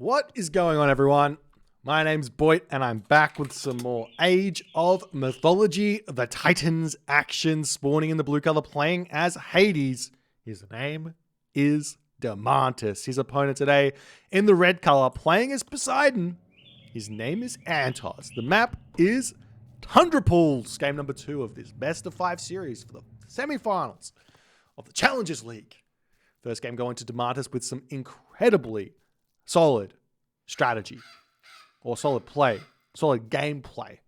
What is going on, everyone? My name's Boit, and I'm back with some more Age of Mythology, the Titans action, spawning in the blue color, playing as Hades. His name is Domantas. His opponent today in the red color, playing as Poseidon. His name is 3antozz. The map is Tundra Pools, game number 2 of this best of 5 series for the semi-finals of the Challengers League. First game going to Domantas with some incredibly solid strategy or solid play, solid gameplay.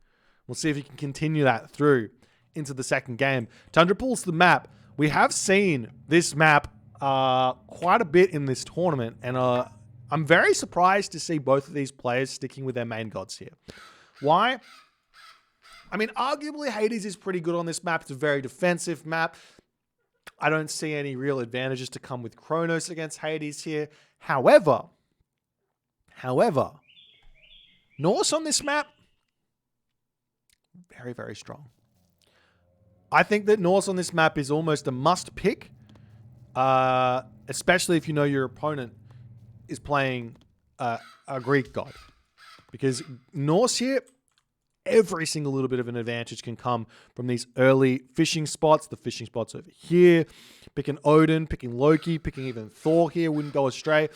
We'll see if he can continue that through into the second game. Tundra Pools, the map. We have seen this map quite a bit in this tournament, and I'm very surprised to see both of these players sticking with their main gods here. Why? I mean, arguably Hades is pretty good on this map. It's a very defensive map. I don't see any real advantages to come with Kronos against Hades here. However, Norse on this map, very, very strong. I think that Norse on this map is almost a must pick, especially if you know your opponent is playing a Greek god. Because Norse here, every single little bit of an advantage can come from these early fishing spots. The fishing spots over here, picking Odin, picking Loki, picking even Thor here wouldn't go astray.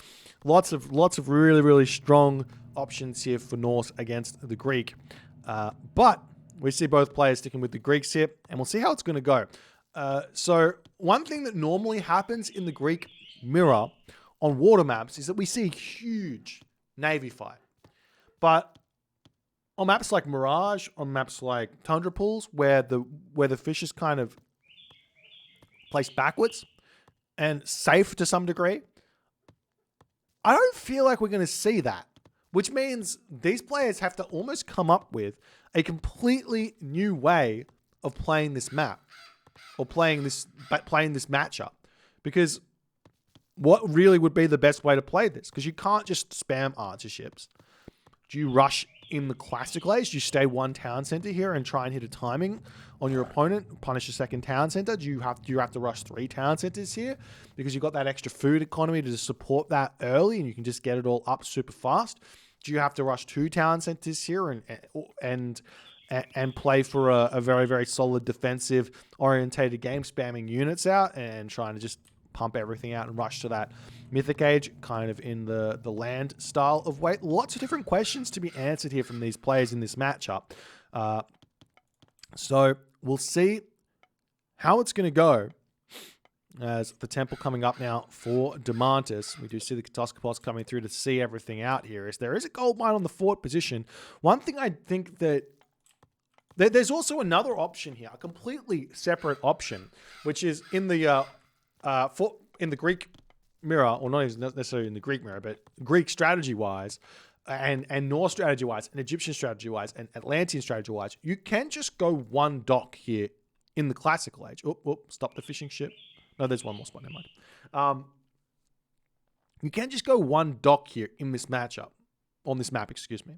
Lots of really, really strong options here for Norse against the Greek. But we see both players sticking with the Greeks here, and we'll see how it's going to go. So one thing that normally happens in the Greek mirror on water maps is that we see a huge navy fight. But on maps like Mirage, on maps like Tundra Pools, where the fish is kind of placed backwards and safe to some degree, I don't feel like we're going to see that, which means these players have to almost come up with a completely new way of playing this map or playing this matchup. Because what really would be the best way to play this? Because you can't just spam archer ships. Do you rush in the classical age? Do you stay one town center here and try and hit a timing on your opponent, punish a second town center? Do you have to rush 3 town centers here because you've got that extra food economy to support that early and you can just get it all up super fast? Do you have to rush 2 town centers here and play for a very, very solid defensive orientated game, spamming units out and trying to just pump everything out and rush to that mythic age, kind of in the land style of weight? Lots of different questions to be answered here from these players in this matchup. So we'll see how it's going to go as the temple coming up now for Domantas. We do see the Katoskopos coming through to see everything out here. As there is a gold mine on the fort position. One thing I think that there's also another option here, a completely separate option, which is in the in the Greek mirror, or not necessarily in the Greek mirror, but Greek strategy-wise, and Norse strategy-wise, and Egyptian strategy-wise, and Atlantean strategy-wise, you can just go one dock here in the classical age. Oh, stop the fishing ship. No, there's one more spot, never mind. You can just go one dock here in this matchup, on this map, excuse me.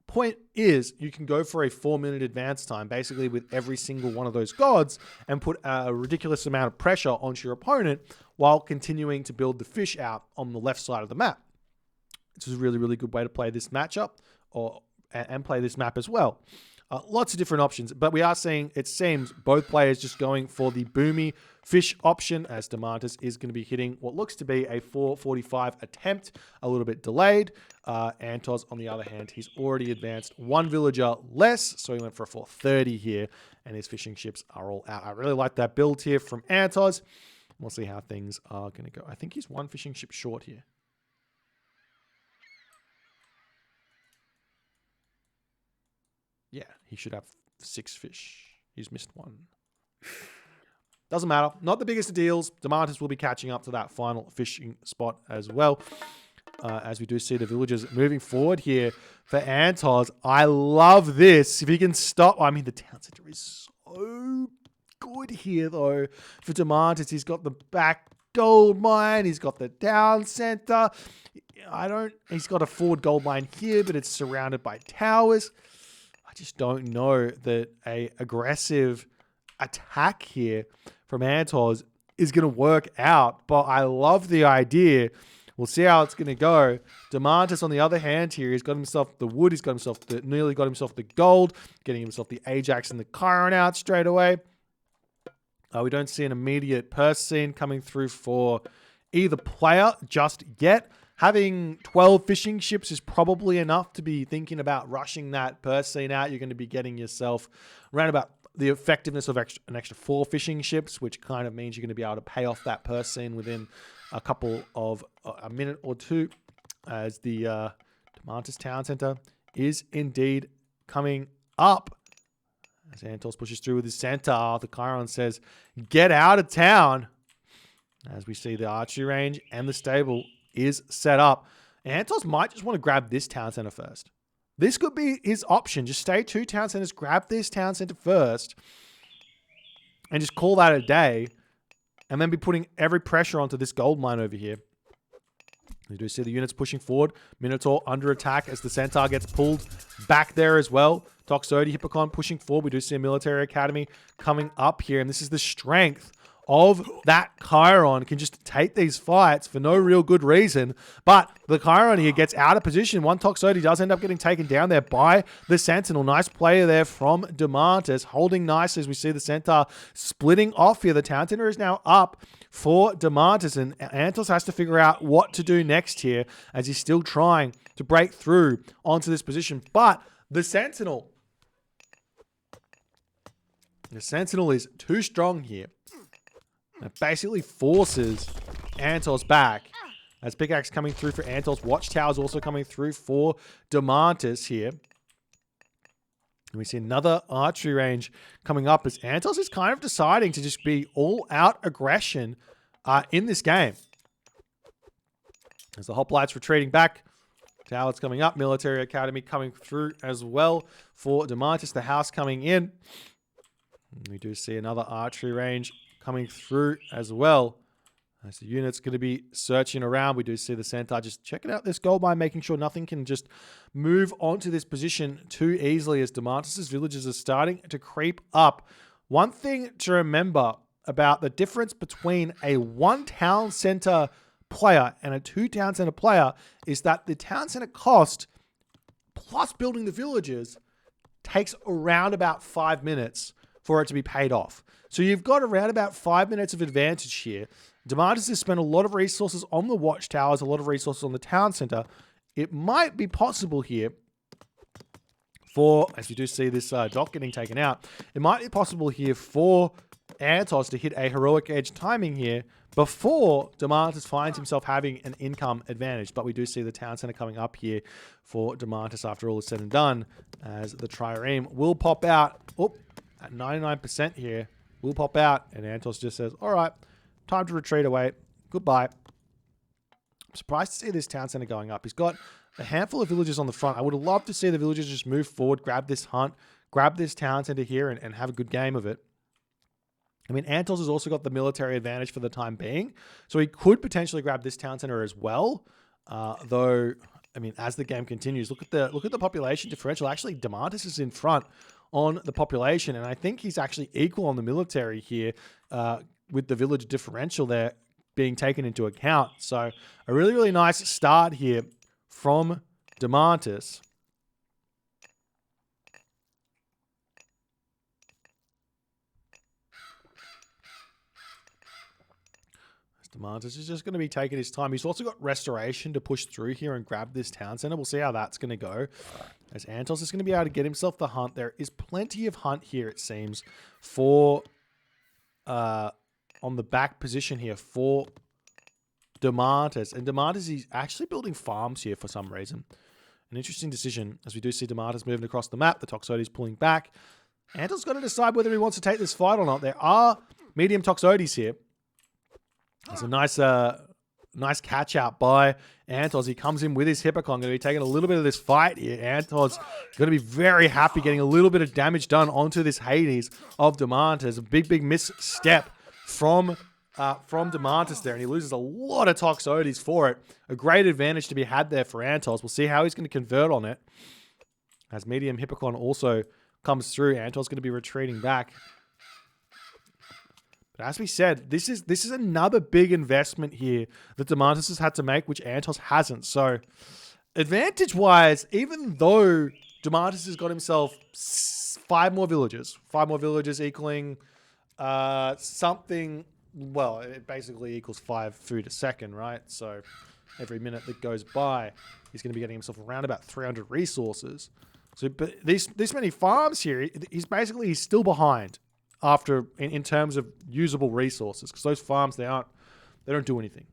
Point is, you can go for a 4-minute advance time, basically with every single one of those gods, and put a ridiculous amount of pressure onto your opponent while continuing to build the fish out on the left side of the map. This is a really, really good way to play this matchup and play this map as well. Lots of different options, but we are seeing, it seems, both players just going for the boomy fish option, as Domantas is going to be hitting what looks to be a 445 attempt, a little bit delayed. 3antozz, on the other hand, he's already advanced 1 villager less, so he went for a 430 here, and his fishing ships are all out. I really like that build here from 3antozz. We'll see how things are going to go. I think he's 1 fishing ship short here. Yeah, he should have 6 fish. He's missed 1. Doesn't matter. Not the biggest of deals. Domantas will be catching up to that final fishing spot as well. As we do see the villagers moving forward here for 3antozz. I love this. If he can stop. I mean, the town center is so good here, though. For Domantas, he's got the back gold mine. He's got the town center. He's got a forward gold mine here, but it's surrounded by towers. I just don't know that a aggressive attack here from 3antozz is going to work out, but I love the idea We'll see how it's going to go. Domantas, on the other hand here, he's got himself the wood. He's got himself nearly got himself the gold, getting himself the Ajax and the Chiron out straight away. We don't see an immediate purse scene coming through for either player just yet. Having 12 fishing ships is probably enough to be thinking about rushing that purse scene out. You're going to be getting yourself around about the effectiveness of an extra 4 fishing ships, which kind of means you're going to be able to pay off that purse scene within a minute or two, as the Domantas Town Center is indeed coming up. As Antos pushes through with his center, the Chiron says, "Get out of town." As we see the archery range and the stable is set up. Antos might just want to grab this town center first. This could be his option. Just stay 2 town centers, grab this town center first, and just call that a day, and then be putting every pressure onto this gold mine over here. We do see the units pushing forward. Minotaur under attack as the Centaur gets pulled back there as well. Toxotes, Hippocon pushing forward. We do see a military academy coming up here, and this is the strength of that Chiron. Can just take these fights for no real good reason. But the Chiron here gets out of position. One Toxotes does end up getting taken down there by the Sentinel. Nice player there from Domantas, holding nice as we see the Centaur splitting off here. The Town Center is now up for Domantas, and Antos has to figure out what to do next here as he's still trying to break through onto this position. But the Sentinel is too strong here. It basically forces Antos back. As pickaxe coming through for Antos. Watchtower's also coming through for Domantas here. And we see another archery range coming up as Antos is kind of deciding to just be all-out aggression in this game. As the hoplites retreating back. Tower's coming up. Military Academy coming through as well for Domantas. The house coming in. And we do see another archery range coming through as well. As the unit's going to be searching around. We do see the Centaur just checking out this gold mine, making sure nothing can just move onto this position too easily as Domantas' villages are starting to creep up. One thing to remember about the difference between a 1 town center player and a 2 town center player is that the town center cost plus building the villages takes around about 5 minutes for it to be paid off. So you've got around about 5 minutes of advantage here. Domantas has spent a lot of resources on the watchtowers, a lot of resources on the town center. It might be possible here for, as we do see this dock getting taken out, it might be possible here for Antos to hit a heroic edge timing here before Domantas finds himself having an income advantage. But we do see the town center coming up here for Domantas after all is said and done, as the trireme will pop out at 99% here. Will pop out, and Antos just says, all right, time to retreat away. Goodbye. I'm surprised to see this town center going up. He's got a handful of villagers on the front. I would have loved to see the villagers just move forward, grab this hunt, grab this town center here, and have a good game of it. I mean, Antos has also got the military advantage for the time being, so he could potentially grab this town center as well. Though, I mean, as the game continues, look at the population differential. Actually, Domantas is in front on the population, and I think he's actually equal on the military here with the village differential there being taken into account. So a really, really nice start here from Domantas. Domantas is just going to be taking his time. He's also got restoration to push through here and grab this town center. We'll see how that's going to go. As Antos is going to be able to get himself the hunt. There is plenty of hunt here, it seems, for on the back position here for Domantas. And Domantas is actually building farms here for some reason. An interesting decision as we do see Domantas moving across the map. The Toxotes pulling back. Antos got to decide whether he wants to take this fight or not. There are medium Toxotes here. It's a nice catch out by Antos. He comes in with his Hippocon. Going to be taking a little bit of this fight here. Antos going to be very happy getting a little bit of damage done onto this Hades of Domantas. A big misstep from Domantas there, and he loses a lot of Toxotes for it. A great advantage to be had there for Antos. We'll see how he's going to convert on it. As medium Hippocon also comes through, Antos going to be retreating back. But as we said, this is another big investment here that Domantas has had to make, which 3antozz hasn't. So advantage-wise, even though Domantas has got himself 5 more villagers equaling something, well, it basically equals 5 food a second, right? So every minute that goes by, he's going to be getting himself around about 300 resources. So, but this many farms here, he's still behind after in terms of usable resources, because those farms, they don't do anything.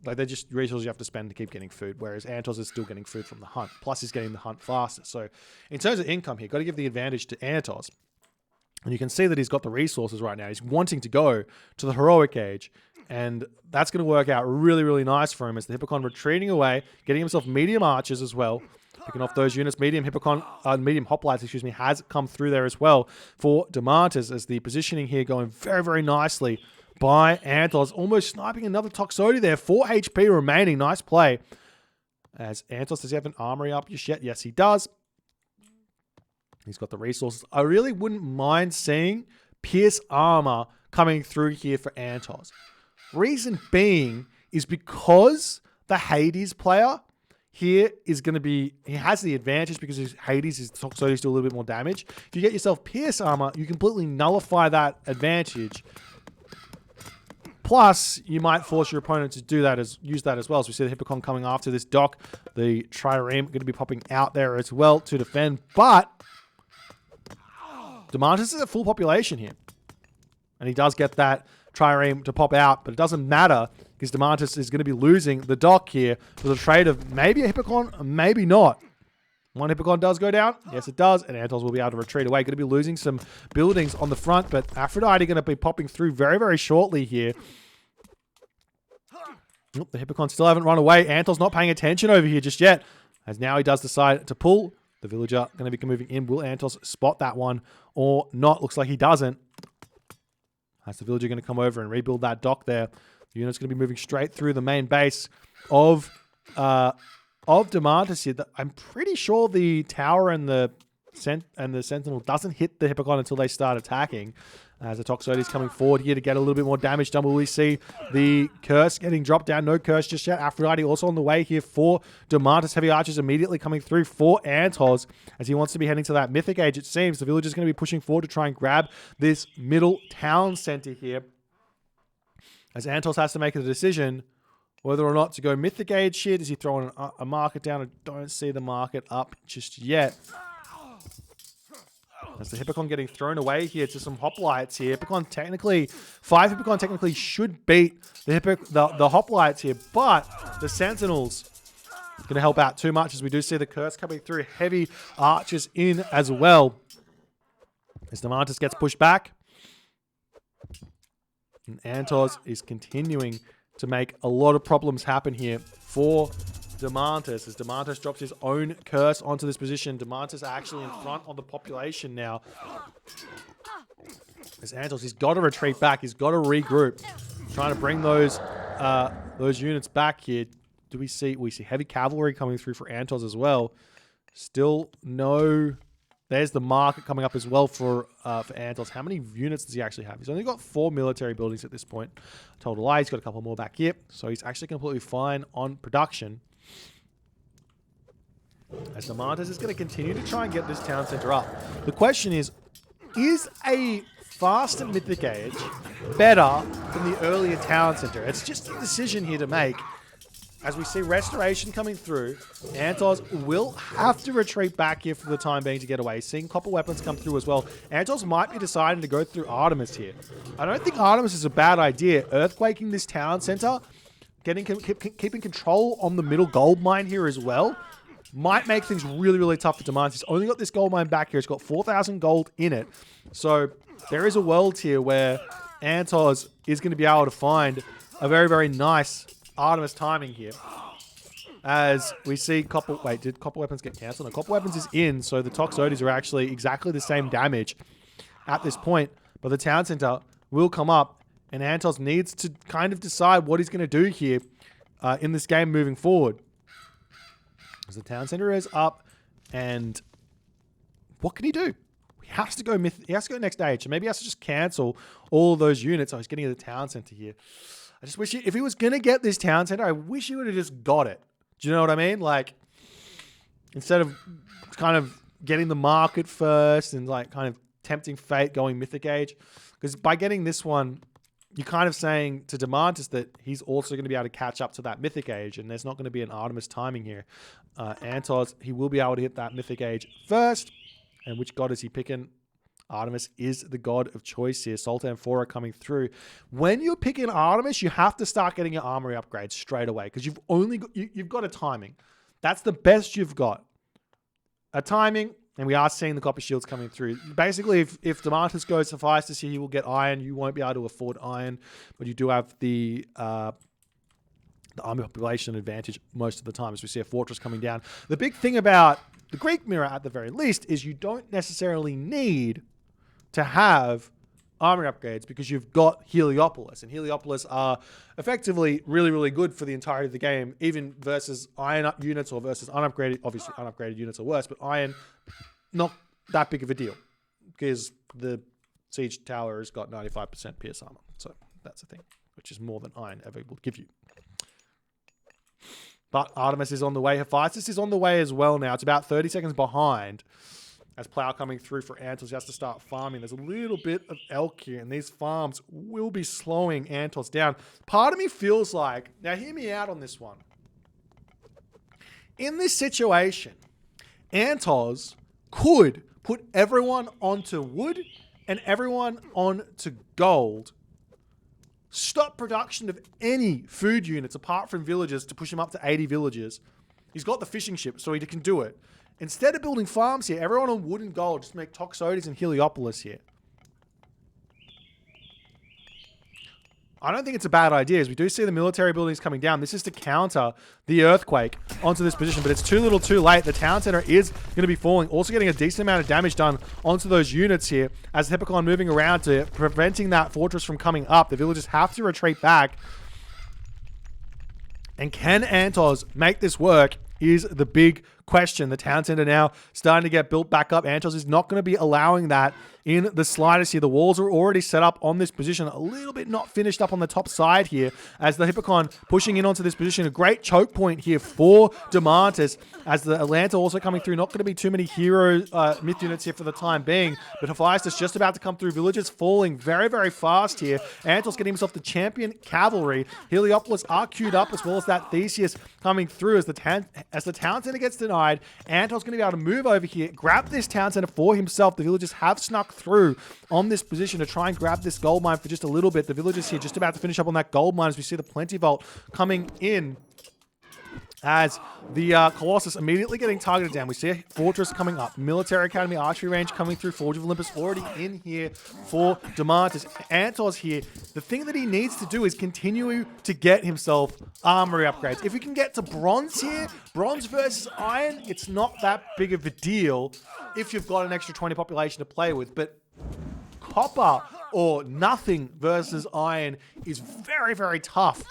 Like, they're just resources you have to spend to keep getting food, whereas 3antozz is still getting food from the hunt. Plus, he's getting the hunt faster. So, in terms of income here, got to give the advantage to 3antozz. And you can see that he's got the resources right now. He's wanting to go to the heroic age, and that's going to work out really, really nice for him as the Hippocon retreating away, getting himself medium archers as well, picking off those units. Medium hoplites, has come through there as well for Domantas, as the positioning here going very, very nicely by 3antozz, almost sniping another Toxotes there. 4 HP remaining. Nice play. As 3antozz, does he have an armory up just yet? Yes, he does. He's got the resources. I really wouldn't mind seeing Pierce Armor coming through here for 3antozz. Reason being is because the Hades player here is going to be, he has the advantage because his Hades is Toxotes do a little bit more damage. If you get yourself Pierce Armor, you completely nullify that advantage. Plus, you might force your opponent to use that as well. So we see the Hippocon coming after this dock. The Trireme going to be popping out there as well to defend. But Domantas is at full population here. And he does get that Trireme to pop out, but it doesn't matter because Domantas is going to be losing the dock here for the trade of maybe a Hippocon, maybe not. One Hippocon does go down. Yes, it does. And 3antozz will be able to retreat away. Going to be losing some buildings on the front, but Aphrodite going to be popping through very, very shortly here. Nope, the Hippocon still haven't run away. 3antozz not paying attention over here just yet, as now he does decide to pull. The villager going to be moving in. Will 3antozz spot that one or not? Looks like he doesn't. As the villager going to come over and rebuild that dock there. The unit's going to be moving straight through the main base of Domantas here. I'm pretty sure the tower and the sentinel doesn't hit the Hippocon until they start attacking. As the Toxotes is coming forward here to get a little bit more damage done. Will we see the curse getting dropped down? No curse just yet. Aphrodite also on the way here for Domantas. Heavy archers immediately coming through for 3antozz as he wants to be heading to that mythic age, it seems. The villager's going to be pushing forward to try and grab this middle town center here, as 3antozz has to make a decision whether or not to go mythic age here. Does he throw in a market down? I don't see the market up just yet. As the Hippocon getting thrown away here to some hoplites here. 5 Hippocon technically should beat the hoplites here, but the Sentinels going to help out too much, as we do see the curse coming through. Heavy archers in as well. As Domantas gets pushed back. And 3antozz is continuing to make a lot of problems happen here for Domantas, as Domantas drops his own curse onto this position. Domantas actually in front of the population now. As 3antozz, he's got to retreat back. He's got to regroup. Trying to bring those units back here. We see heavy cavalry coming through for 3antozz as well. Still no. There's the market coming up as well for 3antozz. How many units does he actually have? He's only got 4 military buildings at this point. I told a lie. He's got a couple more back here. So he's actually completely fine on production. As Domantas is going to continue to try and get this town center up. The question is a faster mythic age better than the earlier town center? It's just a decision here to make. As we see restoration coming through, 3antozz will have to retreat back here for the time being to get away. Seeing copper weapons come through as well. 3antozz might be deciding to go through Artemis here. I don't think Artemis is a bad idea. Earthquaking this town center, keeping control on the middle gold mine here as well, might make things really, really tough for Domantas. He's only got this gold mine back here. It's got 4,000 gold in it. So there is a world here where 3antozz is going to be able to find a very, very nice Artemis timing here. As we see copper... Wait, did copper weapons get cancelled? No, copper weapons is in, so the Toxotes are actually exactly the same damage at this point. But the town center will come up, and 3antozz needs to kind of decide what he's going to do here in this game moving forward. As the town center is up, and what can he do? He has to go he has to go next age. So maybe he has to just cancel all of those units. Oh, he's getting the town center here. I just wish if he was going to get this town center, I wish he would have just got it. Do you know what I mean? Like, instead of kind of getting the market first and like kind of tempting fate going Mythic Age. Because by getting this one, you're kind of saying to Domantas that he's also going to be able to catch up to that Mythic Age, and there's not going to be an Artemis timing here. 3antozz, he will be able to hit that Mythic Age first. And which god is he picking? Artemis is the god of choice here. Sultan Fora coming through. When you're picking Artemis, you have to start getting your armory upgrades straight away because you've only got, you've got a timing. That's the best you've got. A timing, and we are seeing the copper shields coming through. Basically, if Domantas goes suffice this year, he will get iron. You won't be able to afford iron, but you do have the army population advantage most of the time as we see a fortress coming down. The big thing about the Greek mirror, at the very least, is you don't necessarily need to have armor upgrades because you've got Heliopolis, and Heliopolis are effectively really, really good for the entirety of the game, even versus iron units or versus unupgraded. Obviously, unupgraded units are worse, but iron, not that big of a deal because the siege tower has got 95% pierce armor. So that's the thing, which is more than iron ever will give you. But Artemis is on the way. Hephaestus is on the way as well now. It's about 30 seconds behind. As Plow coming through for 3antozz, he has to start farming. There's a little bit of elk here, and these farms will be slowing 3antozz down. Part of me feels like, now hear me out on this one. In this situation, 3antozz could put everyone onto wood and everyone onto gold. Stop production of any food units apart from villagers to push him up to 80 villagers. He's got the fishing ship, so he can do it. Instead of building farms here, everyone on wood and gold, just make Toxotes and Heliopolis here. I don't think it's a bad idea, as we do see the military buildings coming down. This is to counter the earthquake onto this position, but it's too little too late. The town center is going to be falling. Also getting a decent amount of damage done onto those units here as the Hippocon moving around to preventing that fortress from coming up. The villagers have to retreat back. And can 3antozz make this work is the big question. The town center now starting to get built back up. 3antozz is not going to be allowing that in the slightest here. The walls are already set up on this position. A little bit not finished up on the top side here as the Hippocon pushing in onto this position. A great choke point here for Domantas as the Atlanta also coming through. Not going to be too many hero myth units here for the time being, but Hephaestus just about to come through. Villagers falling very, very fast here. 3antozz getting himself the champion cavalry. Heliopolis are queued up as well as that Theseus coming through as the town center gets denied. 3antozz going to be able to move over here, grab this town center for himself. The villagers have snuck through on this position to try and grab this gold mine for just a little bit. The villagers here just about to finish up on that gold mine as we see the Plenty Vault coming in as the Colossus immediately getting targeted down. We see a fortress coming up. Military Academy archery range coming through. Forge of Olympus already in here for Domantas. 3antozz here, the thing that he needs to do is continue to get himself armory upgrades. If we can get to bronze here, bronze versus iron, it's not that big of a deal if you've got an extra 20 population to play with. But copper or nothing versus iron is very, very tough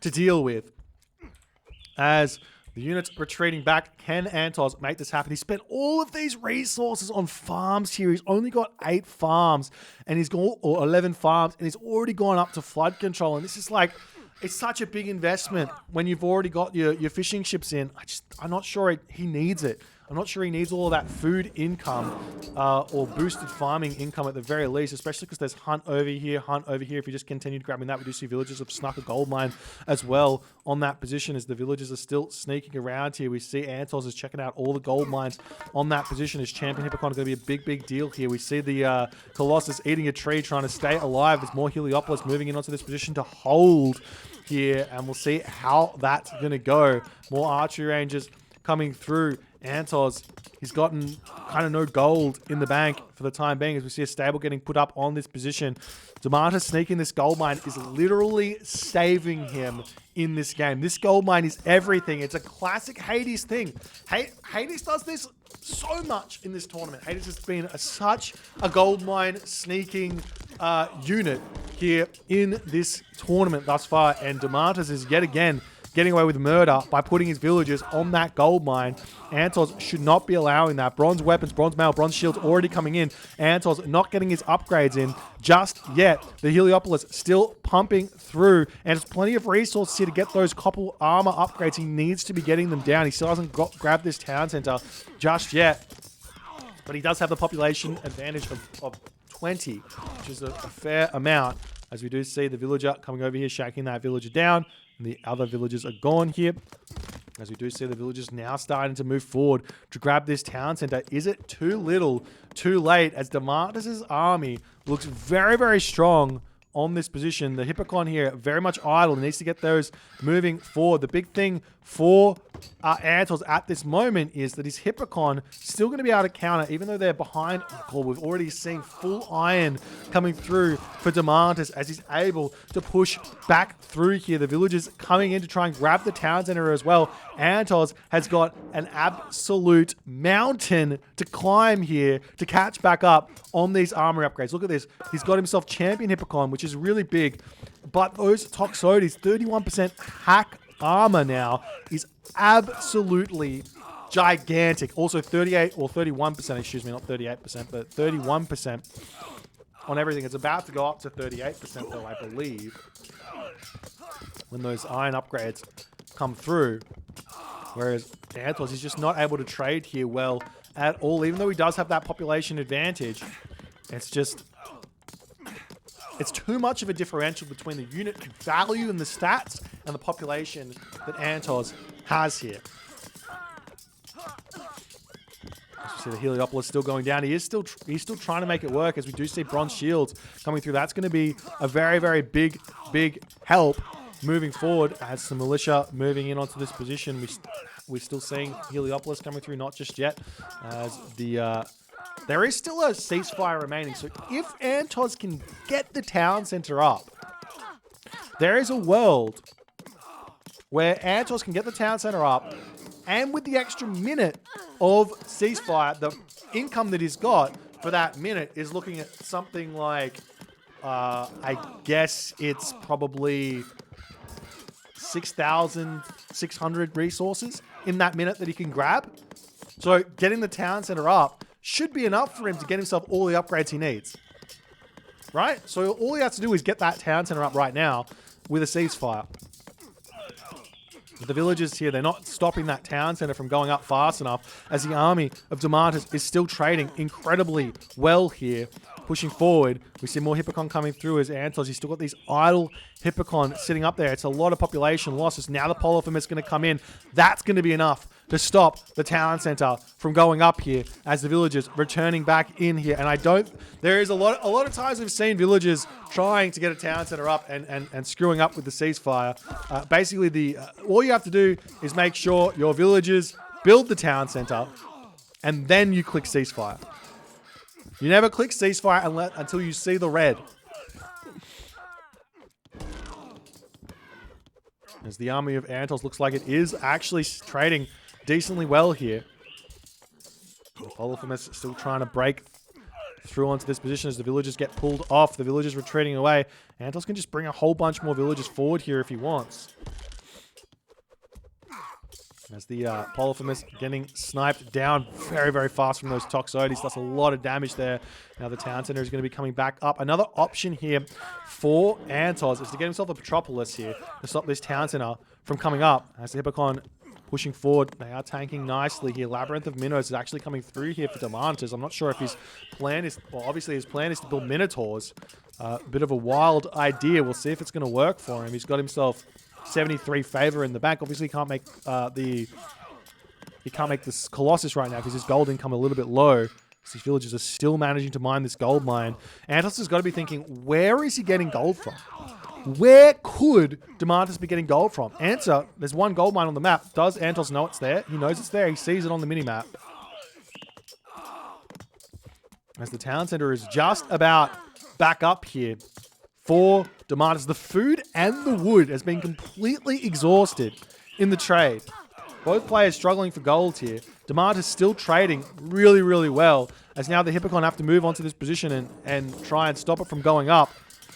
to deal with. As the units retreating back, can 3antozz make this happen? He spent all of these resources on farms here. He's only got 8 farms, and he's gone, or 11 farms, and he's already gone up to flood control. And this is like, it's such a big investment when you've already got your fishing ships in. I'm not sure he needs it. I'm not sure he needs all of that food income or boosted farming income at the very least, especially because there's hunt over here. If you just continued grabbing that, we do see villagers have snuck a gold mine as well on that position as the villagers are still sneaking around here. We see 3antozz is checking out all the gold mines on that position. His champion Hippocon is going to be a big, big deal here. We see the Colossus eating a tree, trying to stay alive. There's more Heliopolis moving in onto this position to hold here, and we'll see how that's going to go. More archery ranges coming through. 3antozz, he's gotten kind of no gold in the bank for the time being as we see a stable getting put up on this position. Domantas sneaking this gold mine is literally saving him in this game. This gold mine is everything. It's a classic Hades thing. Hades does this so much in this tournament. Hades has been such a gold mine sneaking unit here in this tournament thus far, and Domantas is yet again getting away with murder by putting his villagers on that gold mine. 3antozz should not be allowing that. Bronze weapons, bronze mail, bronze shields already coming in. 3antozz not getting his upgrades in just yet. The Heliopolis still pumping through, and there's plenty of resources here to get those copper armor upgrades. He needs to be getting them down. He still hasn't grabbed this town center just yet, but he does have the population advantage of 20, which is a fair amount, as we do see the villager coming over here, shaking that villager down, and the other villagers are gone here. As we do see the villagers now starting to move forward to grab this town center. Is it too little, too late, as Domantas' army looks very, very strong on this position? The Hippocon here very much idle. He needs to get those moving forward. The big thing for 3antozz at this moment is that his Hippocon still going to be able to counter, even though they're behind. Oh, we've already seen full iron coming through for Domantas as he's able to push back through here. The villagers coming in to try and grab the town center as well. 3antozz has got an absolute mountain to climb here to catch back up on these armor upgrades. Look at this. He's got himself champion Hippocon, which is really big, but those Toxotes, 31% hack armor now is absolutely gigantic. Also 38 or 31%, excuse me, not 38%, but 31% on everything. It's about to go up to 38% though, I believe, when those iron upgrades come through. Whereas 3antozz is just not able to trade here well at all, even though he does have that population advantage. It's just, it's too much of a differential between the unit value and the stats and the population that 3antozz has here. As you see, the Heliopolis still going down. He's still trying to make it work, as we do see bronze shields coming through. That's going to be a very, very big help moving forward, as some militia moving in onto this position. We're still seeing Heliopolis coming through, not just yet, as the there is still a ceasefire remaining. So if 3antozz can get the town center up, there is a world where 3antozz can get the town center up, and with the extra minute of ceasefire, the income that he's got for that minute is looking at something like, I guess it's probably 6,600 resources in that minute that he can grab. So getting the town center up should be enough for him to get himself all the upgrades he needs. Right? So all he has to do is get that town center up right now with a ceasefire. The villagers here, they're not stopping that town center from going up fast enough, as the army of Domantas is still trading incredibly well here, pushing forward. We see more Hippocon coming through as 3antozz. He's still got these idle Hippocon sitting up there. It's a lot of population losses. Now the Polyphemus is going to come in. That's going to be enough to stop the town center from going up here, as the villagers returning back in here. And there is a lot of times we've seen villagers trying to get a town center up and screwing up with the ceasefire. Basically, all you have to do is make sure your villagers build the town center, and then you click ceasefire. You never click ceasefire until you see the red. As the army of 3antozz looks like it is actually trading decently well here. The Polyphemus still trying to break through onto this position as the villagers get pulled off. The villagers retreating away. 3antozz can just bring a whole bunch more villagers forward here if he wants. As the Polyphemus getting sniped down very, very fast from those Toxotes. That's a lot of damage there. Now the town center is going to be coming back up. Another option here for 3antozz is to get himself a Metropolis here to stop this town center from coming up. As the Hippocon pushing forward, they are tanking nicely here. Labyrinth of Minnows is actually coming through here for Domantas. I'm not sure if his plan is, well, obviously his plan is to build Minotaurs. A bit of a wild idea. We'll see if it's going to work for him. He's got himself 73 favor in the bank. Obviously, he can't make this Colossus right now because his gold income a little bit low. These villagers are still managing to mine this gold mine. 3antozz has got to be thinking, where is he getting gold from? Where could Domantas be getting gold from? Answer, there's one gold mine on the map. Does 3antozz know it's there? He knows it's there. He sees it on the minimap. As the town center is just about back up here for Domantas. The food and the wood has been completely exhausted in the trade. Both players struggling for gold here. Domantas still trading really, really well, as now the Hippocon have to move onto this position and try and stop it from going up.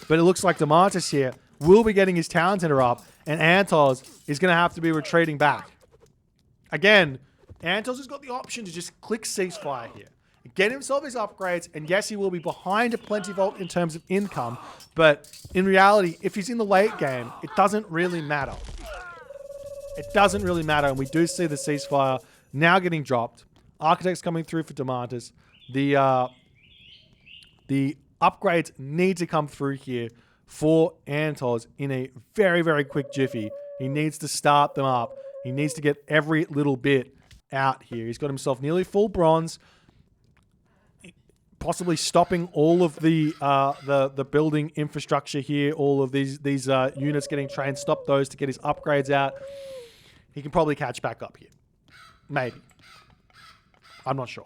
But it looks like Domantas here will be getting his town center up, and 3antozz is going to have to be retreating back. Again, 3antozz has got the option to just click ceasefire here, get himself his upgrades, and yes, he will be behind a plenty vault in terms of income, but in reality, if he's in the late game, it doesn't really matter. It doesn't really matter, and we do see the ceasefire now getting dropped. Architects coming through for Domantas. The upgrades need to come through here for 3antozz in a very, very quick jiffy. He needs to start them up. He needs to get every little bit out here. He's got himself nearly full bronze, possibly stopping all of the building infrastructure here. All of these units getting trained. Stop those to get his upgrades out. He can probably catch back up here. Maybe. I'm not sure.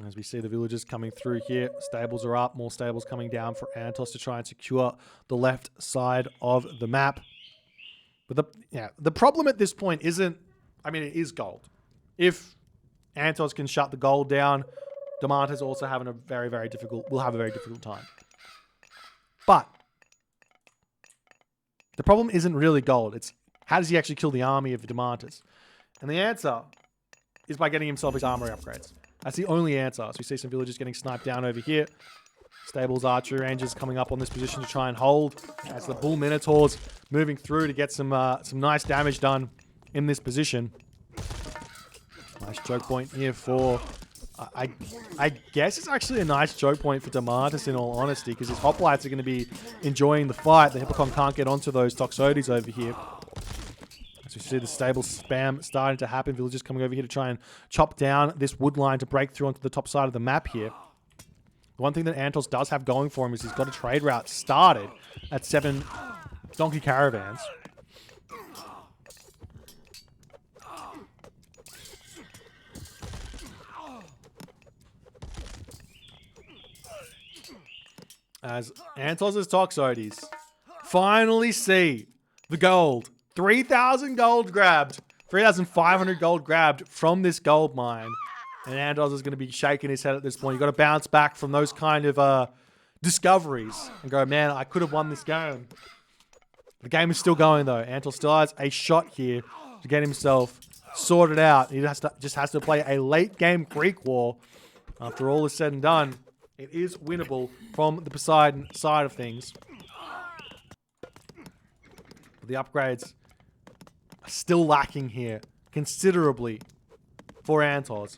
As we see the villagers coming through here, stables are up, more stables coming down for 3antozz to try and secure the left side of the map. But the problem at this point isn't, I mean, it is gold. If 3antozz can shut the gold down, Domantas also having a very, very difficult, will have a very difficult time. But the problem isn't really gold. It's how does he actually kill the army of Domantas? And the answer is by getting himself his armory upgrades. That's the only answer. So we see some villagers getting sniped down over here. Stables, archery rangers coming up on this position to try and hold. As the bull minotaurs moving through to get some nice damage done in this position. Nice choke point here for... I guess it's actually a nice choke point for Domantas in all honesty, because his hoplites are going to be enjoying the fight. The Hippocon can't get onto those Toxotes over here. As we see the stable spam starting to happen, villagers coming over here to try and chop down this wood line to break through onto the top side of the map here. The one thing that 3antozz does have going for him is he's got a trade route started at 7 donkey caravans. As 3antozz's Toxotes finally see the gold. 3,000 gold grabbed. 3,500 gold grabbed from this gold mine. And 3antozz is going to be shaking his head at this point. You've got to bounce back from those kind of discoveries and go, man, I could have won this game. The game is still going, though. 3antozz still has a shot here to get himself sorted out. He just has to play a late-game Greek war. After all is said and done, it is winnable from the Poseidon side of things. But the upgrades are still lacking here considerably for 3antozz.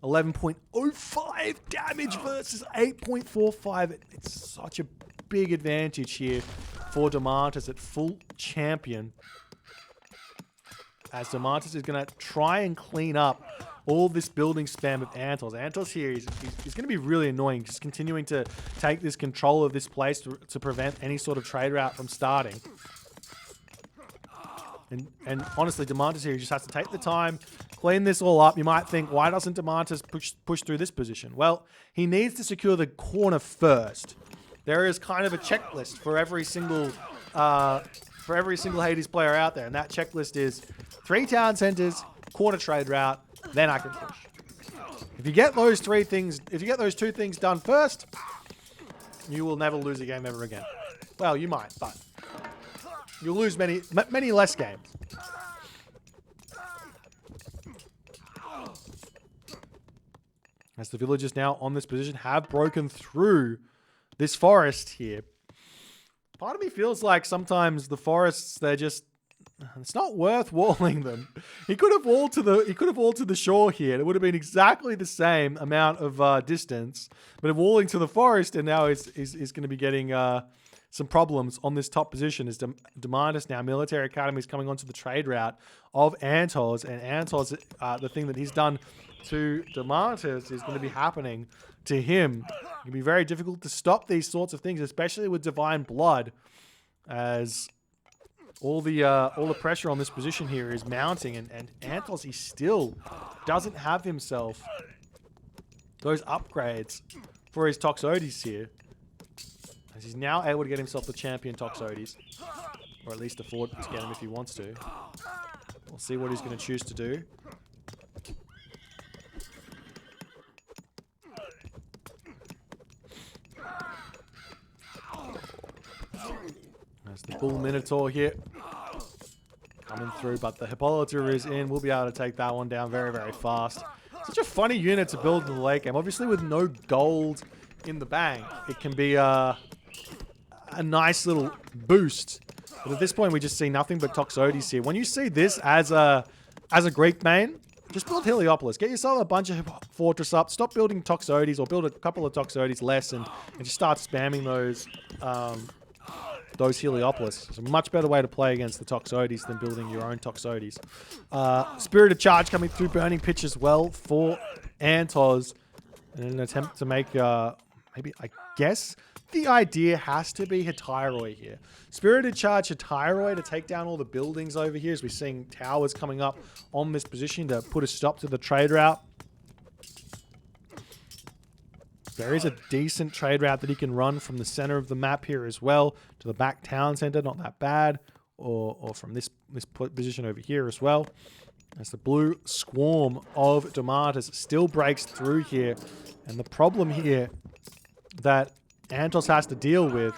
11.05 damage versus 8.45. It's such a big advantage here for Domantas at full champion. As Domantas is going to try and clean up all this building spam of 3antozz. 3antozz here is going to be really annoying, just continuing to take this control of this place to prevent any sort of trade route from starting. And honestly, Domantas here just has to take the time, clean this all up. You might think, why doesn't Domantas push through this position? Well, he needs to secure the corner first. There is kind of a checklist for every single Hades player out there, and that checklist is 3 town centers, corner trade route, then I can push. If you get those 2 things done first, you will never lose a game ever again. Well, you might, but you'll lose many less games. As the villagers now on this position have broken through this forest here. Part of me feels like sometimes the forests, it's not worth walling them. He could have walled to the shore here. It would have been exactly the same amount of distance. But walling to the forest, and now is going to be getting some problems on this top position. As Domantas now, Military Academy is coming onto the trade route of 3antozz, and 3antozz, the thing that he's done to Domantas is going to be happening to him. It can be very difficult to stop these sorts of things, especially with Divine Blood, as all the pressure on this position here is mounting, and 3antozz, he still doesn't have himself those upgrades for his Toxotes here, as he's now able to get himself the champion Toxotes, or at least afford to get him if he wants to. We'll see what he's going to choose to do. There's the Bull Minotaur here. Coming through, but the Hippolyta is in. We'll be able to take that one down very, very fast. Such a funny unit to build in the late game. Obviously, with no gold in the bank, it can be a nice little boost. But at this point, we just see nothing but Toxotes here. When you see this as a Greek main, just build Heliopolis. Get yourself a bunch of fortress up. Stop building Toxotes, or build a couple of Toxotes less, and just start spamming those Heliopolis. It's a much better way to play against the Toxotes than building your own Toxotes. Spirited Charge coming through, Burning Pitch as well for 3antozz. In an attempt to make, maybe, I guess, the idea has to be Hetairoi here. Spirited Charge Hetairoi to take down all the buildings over here, as we're seeing towers coming up on this position to put a stop to the trade route. There is a decent trade route that he can run from the center of the map here as well to the back town center. Not that bad. Or from this position over here as well. As the blue swarm of Domantas still breaks through here. And the problem here that 3antozz has to deal with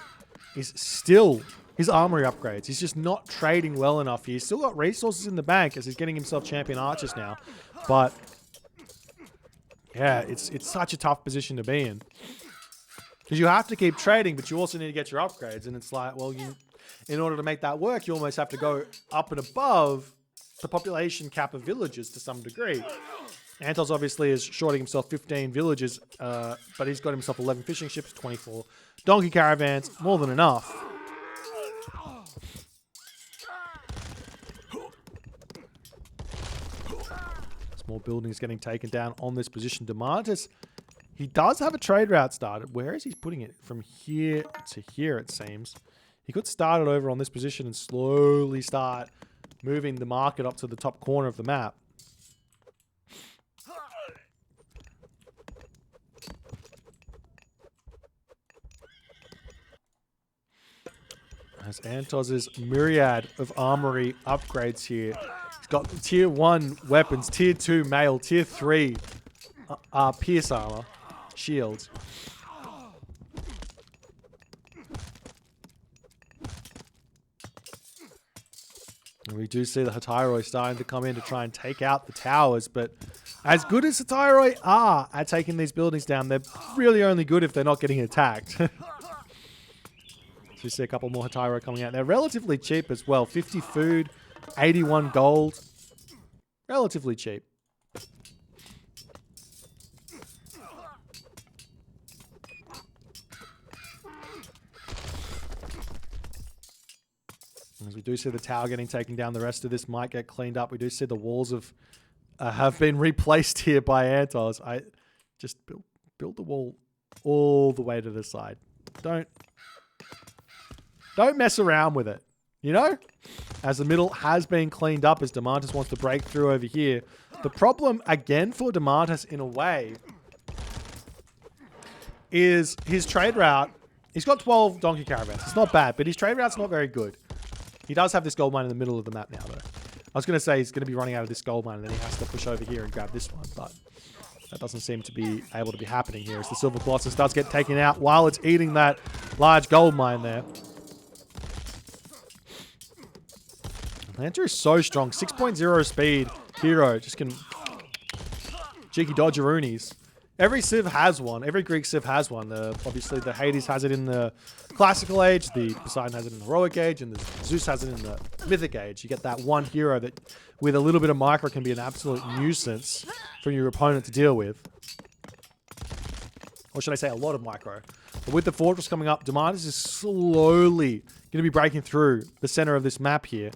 is still his armory upgrades. He's just not trading well enough here. He's still got resources in the bank as he's getting himself champion archers now. But yeah, it's such a tough position to be in. Because you have to keep trading, but you also need to get your upgrades. And it's like, well, in order to make that work, you almost have to go up and above the population cap of villages to some degree. 3antozz obviously is shorting himself 15 villages, but he's got himself 11 fishing ships, 24 donkey caravans, more than enough. More buildings getting taken down on this position. Domantas, he does have a trade route started. Where is he putting it? From here to here, it seems. He could start it over on this position and slowly start moving the market up to the top corner of the map. As 3antozz's myriad of armory upgrades here. He's got tier 1 weapons, tier 2 mail, tier 3 pierce armor, shields. And we do see the Hetairoi starting to come in to try and take out the towers, but as good as Hetairoi are at taking these buildings down, they're really only good if they're not getting attacked. So you see a couple more Hetairoi coming out. They're relatively cheap as well. 50 food, 81 gold. Relatively cheap. As we do see the tower getting taken down, the rest of this might get cleaned up. We do see the walls have been replaced here by 3antozz. I just build the wall all the way to the side. Don't mess around with it, you know? As the middle has been cleaned up as Domantas wants to break through over here. The problem, again, for Domantas in a way, is his trade route. He's got 12 donkey caravans. It's not bad, but his trade route's not very good. He does have this gold mine in the middle of the map now, though. I was going to say he's going to be running out of this gold mine, and then he has to push over here and grab this one, but that doesn't seem to be able to be happening here as the Silver Colossus does get taken out while it's eating that large gold mine there. Atlanta is so strong. 6.0 speed hero. Just can cheeky dodgeroonies. Every Civ has one. Every Greek Civ has one. Obviously, the Hades has it in the Classical Age. The Poseidon has it in the Heroic Age. And the Zeus has it in the Mythic Age. You get that one hero that, with a little bit of micro, can be an absolute nuisance for your opponent to deal with. Or should I say a lot of micro. But with the fortress coming up, Domantas is slowly going to be breaking through the center of this map here.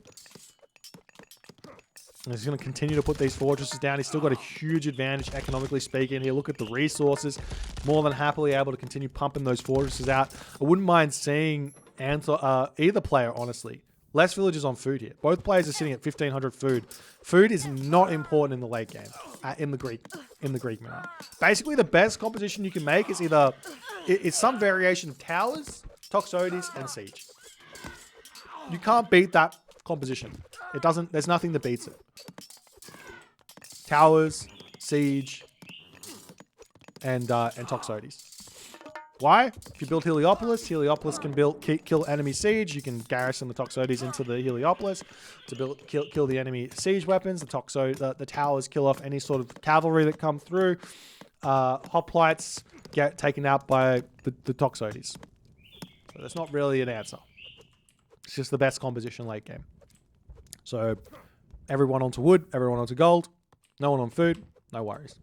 And he's going to continue to put these fortresses down. He's still got a huge advantage, economically speaking. Here, look at the resources. More than happily able to continue pumping those fortresses out. I wouldn't mind seeing either player, honestly. Less villages on food here. Both players are sitting at 1,500 food. Food is not important in the late game, in the Greek meta. Basically, the best composition you can make is either it's some variation of towers, Toxotes, and siege. You can't beat that composition. It doesn't. There's nothing that beats it. Towers, siege, and Toxotes. Why? If you build Heliopolis, Heliopolis can kill enemy siege. You can garrison the Toxotes into the Heliopolis to kill the enemy siege weapons. The towers kill off any sort of cavalry that come through. Hoplites get taken out by the Toxotes. So that's not really an answer. It's just the best composition late game. So everyone onto wood, everyone onto gold, no one on food, no worries.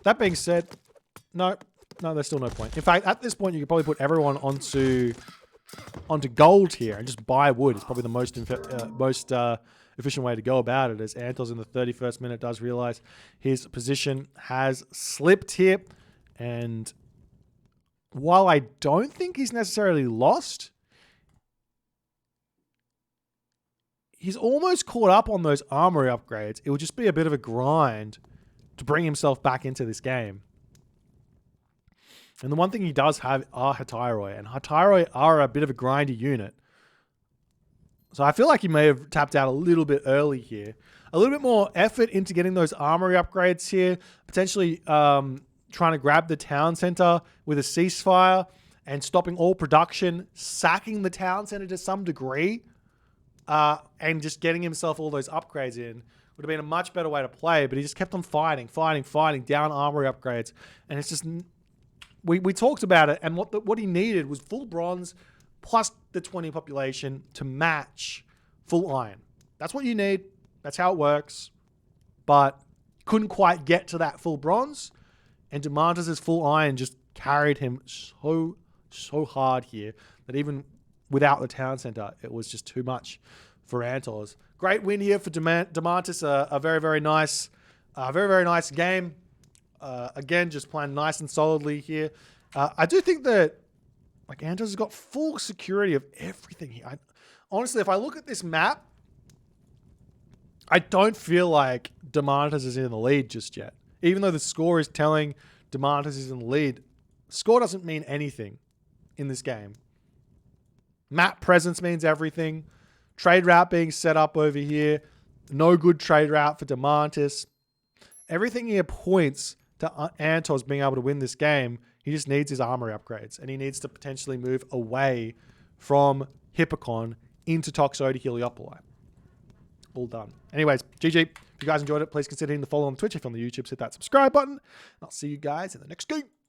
That being said, no, there's still no point. In fact, at this point, you could probably put everyone onto gold here and just buy wood. It's probably the most efficient way to go about it, as Antozz in the 31st minute does realize his position has slipped here. And while I don't think he's necessarily lost, he's almost caught up on those armory upgrades. It will just be a bit of a grind to bring himself back into this game. And the one thing he does have are Hetairoi, and Hetairoi are a bit of a grindy unit. So I feel like he may have tapped out a little bit early here. A little bit more effort into getting those armory upgrades here. Potentially trying to grab the town center with a ceasefire and stopping all production, sacking the town center to some degree, and just getting himself all those upgrades in. Would have been a much better way to play, but he just kept on fighting, down armory upgrades. And it's just... We talked about it, and what he needed was full bronze plus the 20 population to match full iron. That's what you need. That's how it works. But couldn't quite get to that full bronze, and Domantas' full iron just carried him so hard here that even without the town center, it was just too much for Antozz. Great win here for Domantas. A very nice game. Again, just playing nice and solidly here. I do think that Antozz has got full security of everything here. Honestly, if I look at this map, I don't feel like Domantas is in the lead just yet. Even though the score is telling Domantas is in the lead, the score doesn't mean anything in this game. Map presence means everything. Trade route being set up over here. No good trade route for Domantas. Everything here points to Antozz being able to win this game. He just needs his armory upgrades, and he needs to potentially move away from Hippocon into Toxotes Heliopoli. All done. Anyways, GG. If you guys enjoyed it, please consider hitting the follow on Twitch. If you're on the YouTube, hit that subscribe button. And I'll see you guys in the next game.